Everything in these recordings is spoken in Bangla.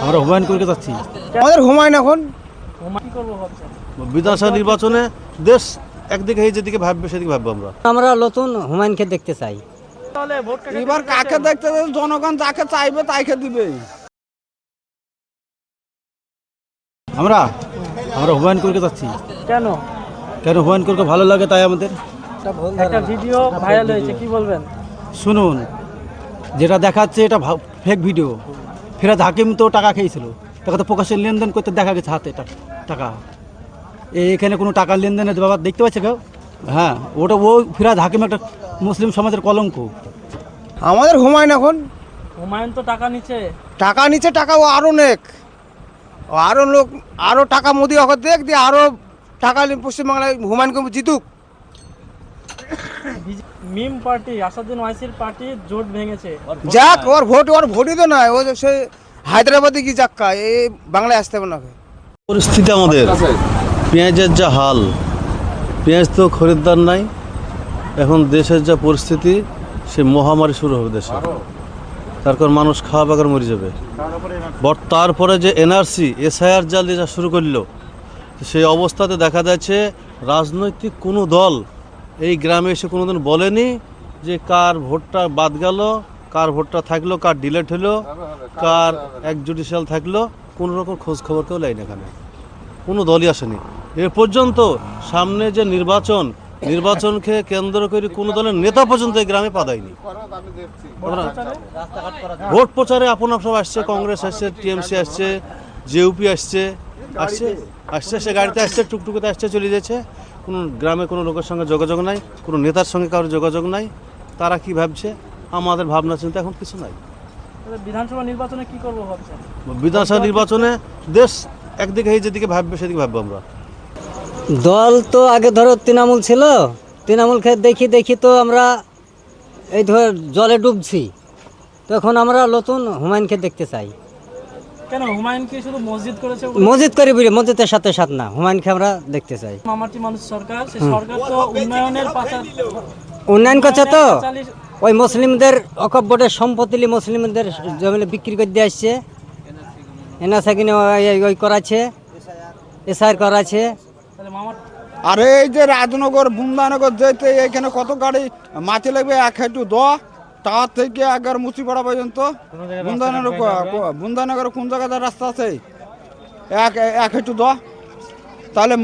আমরা হুমায়ুন কবিরকে যাচ্ছি। আমাদের হুমায়ুন এখন কি করবো ভাবছেন? বিধানসভা নির্বাচনে দেশ একদিকে যেদিকে ভাববে সেদিকে ভাববো আমরা। আমরা নতুন হুমায়ুনকে দেখতে চাই। তাহলে ভোট কাকে এবার দিতে কাকে চাচ্ছেন? দেখতে দেবে? জনগণ যাকে চাইবে তাইকে দিবে। আমরা হুমায়ুন কবিরকে যাচ্ছি। কেন? কেন হুমায়ুন কবিরকে ভালো লাগে তাই আমাদের। একটা ভিডিও ভাইরাল হয়েছে, কি বলবেন? শুনুন, যেটা দেখাচ্ছে এটা ফেক ভিডিও। ফিরাদ হাকিম তো টাকা খেয়েছিল, টাকা তো প্রকাশ্যে লেনদেন করতে দেখা গেছে হাতে টাকা। এখানে কোনো টাকার লেনদেনের বাবা দেখতে পাচ্ছে কেউ? হ্যাঁ, ওটা ও ফিরাদ হাকিম একটা মুসলিম সমাজের কলঙ্ক। আমাদের হুমায়ুন এখন হুমায়ুন তো টাকা নিচ্ছে। টাকা নিচে টাকা ও আরো নেক, ও আরো লোক আরো টাকা মোদি ওকে দেখ দিয়ে আরো টাকা নিয়ে পশ্চিমবাংলায় হুমায়ুনকে জিতুক। মিম পার্টি, আসাদুদ্দিন ওয়াইসির পার্টি জোট ভেঙেছে। যাক, ওর ভোটই তো নাই। ও সে হায়দ্রাবাদে কি যাক্কা, এই বাংলায় আসতে হবে না। পরিস্থিতি আমাদের পেঁয়াজের যা হাল, পেঁয়াজ তো খরিদ্দার নাই। এখন দেশের যা পরিস্থিতি, সে মহামারী শুরু হবে দেশে। তারপর মানুষ খাওয়া বেকার মরে যাবে। তারপরে যে এনআরসি এসআইআর জাল যা শুরু করলো, সেই অবস্থাতে দেখা যাচ্ছে রাজনৈতিক কোনো দল এই গ্রামে এসে কোনোদিন বলেনি যে কার ভোটটা বাদ গেল, কার ভোটটা থাকলো, কার ডিলেট হলো, কার এক্সজুডিশিয়াল থাকলো। কোনো রকম খোঁজ খবর কেউ নেয় না, এখানে কোনো দলই আসেনি এ পর্যন্ত। সামনে যে নির্বাচনকে কেন্দ্র করে কোনো দলের নেতা পর্যন্ত এই গ্রামে পা দেয়নি। ভোট প্রচারে আপন সব আসছে, কংগ্রেস আসছে, টিএমসি আসছে, জেউপি আসছে, সে গাড়িতে আসছে, টুকটুকিতে আসছে, চলে যাচ্ছে। কোনো গ্রামে কোনো লোকের সঙ্গে যোগাযোগ নাই, কোনো নেতার সঙ্গে কারোর যোগাযোগ নাই। তারা কি ভাবছে? আমাদের ভাবনা চিন্তা এখন কিছু নাই। তাহলে বিধানসভা নির্বাচনে কি করবো ভাবছেন? বিধানসভা নির্বাচনে দেশ একদিকে যেদিকে ভাববে সেদিকে ভাববো আমরা। দল তো আগে ধরো তৃণমূল ছিল, তৃণমূলকে দেখি তো আমরা এই ধর জলে ডুবছি। তো এখন আমরা নতুন হুমায়ুনকে দেখতে চাই। কেন? হুমায়ুন কি শুধু মসজিদ করেছে? মসজিদ করে বুঝে মসজিদের সাথে না, হুমায়ুনকে আমরা দেখতে চাই। মামাটি মানুষ সরকার, সেই সরকার তো উন্নয়নের পাশা উন্নয়ন করছে তো, চালিয়ে- ওই মুসলিমদের অকব্বরের সম্পত্তি মুসলিমদের জমিনে বিক্রি করে দিয়ে আসছে। এনআরসি কিনে ওই করাচ্ছে, এসআইআর করাচ্ছে। তাহলে মামা আর এই যে রাজনগর বুন্দানগর যেতে এইখানে কত গাড়ি মাটি লাগবে, এক হাঁটু তার থেকে একবার মুচিপাড়া পর্যন্ত। বুন্দানগর কোন জায়গাতে রাস্তা আছে? এক হাঁটু তাহলে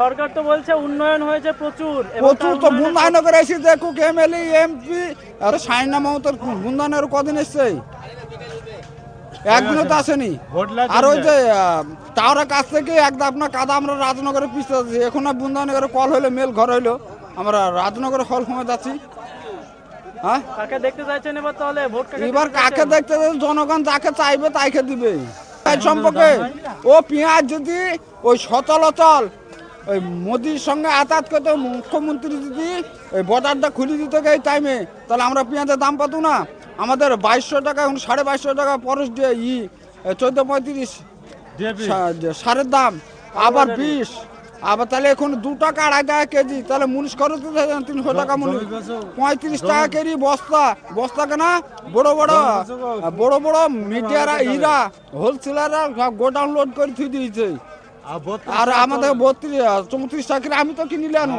সরকার তো বলছে উন্নয়ন হয়েছে প্রচুর। প্রচুর তো বুন্দানগর এসে দেখুক, এমএলএ এমপি আর সাইনা মমতার বুন্দানগর কদিন এসছে? একদিনও তো আসেনি। আর ওই যে টাওয়ার কাছ থেকে একদম আপনার কাদা, আমরা রাজনগরের পিছতে আছি। এখন বুন্দানগরে কল হইলো, মেল ঘর হইলো, আমরা রাজনগরে কল সময় যাচ্ছি। হ্যাঁ, কাকে দেখতে চাইছেন এবার? তাহলে ভোট এবার কাকে দেখতে দেবে? জনগণ যাকে চাইবে তাইকে দিবে। সম্পর্কে ও পেঁয়াজ যদি ওই সচল ওই মোদির সঙ্গে আতাত করতে, মুখ্যমন্ত্রী যদি ওই বর্ডারটা খুলে দিত এই টাইমে, তাহলে আমরা পেঁয়াজের দাম পাতো না। আমাদের 2200 টাকা, এখন 2250 টাকা পরশ দিয়ে 1435 সারের দাম, আবার 20, আবার তাহলে এখন 2 টাকা 2.5 টাকা কেজি। তাহলে মুনিশ খরচ 300 টাকা, 35 টাকা কেজি বস্তা কেনা। বড় বড় মিডিয়ারা ইরা হোলসেলাররা গোডাউন লোড করে থুই দিয়েছে। আর আমাদের 34 টাকা, আমি তো কিনিলে আনো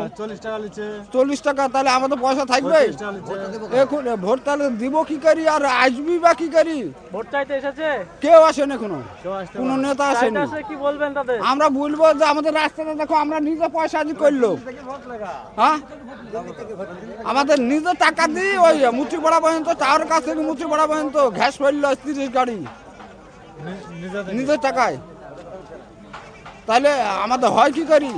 40 টাকা। তাহলে আমাদের পয়সা থাকবে এখন? ভোট তাহলে দিব কি করি, আর আসবি বা কি করি? ভোট চাইতে এসেছে কেউ আসেন এখনো, কোনো নেতা আসেনি। কি বলবেন তাদের? আমরা বলবো যে আমাদের রাস্তাটা দেখো, আমরা নিজে পয়সা আজি করলো। হ্যাঁ, আমাদের নিজে টাকা দিই ওই মুচিপাড়া পর্যন্ত, টাওয়ার কাছ থেকে মুচিপাড়া পর্যন্ত ঘ্যাস ফেললো 30 গাড়ি নিজের টাকায়। তাহলে আমাদের হয় কি করি?